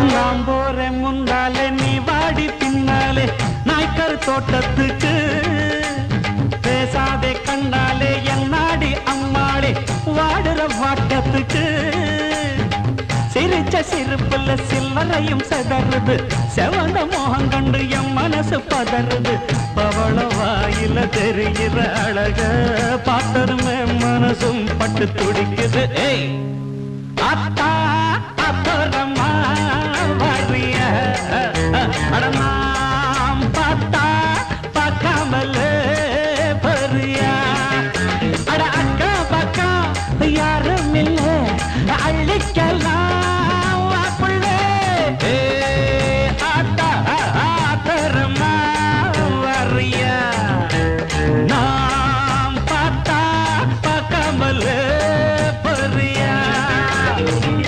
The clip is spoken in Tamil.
நான் போறேன் முன்னாலே நீ வாடி பின்னாலே நாய்க்கர் தோட்டத்துக்கு பேசாதே கண்ணாலே என்னாடி அம்மாளே வாடுற வாட்டத்துக்கு சிரிச்ச சிரிப்புல சில்லறையும் செதறுது செவந்த மோகம் கண்டு என் மனசு பதறுது பவள வாயில தெரிகிற அழக பார்த்ததுமே மனசும் பட்டு துடிக்குது ஏய் அத்தா அப்புறமா வரிய அடமாம் பார்த்தா பார்க்காமல பரியா அட அக்கா பக்கா யாரும் இல்லை அள்ளிக்கலாம்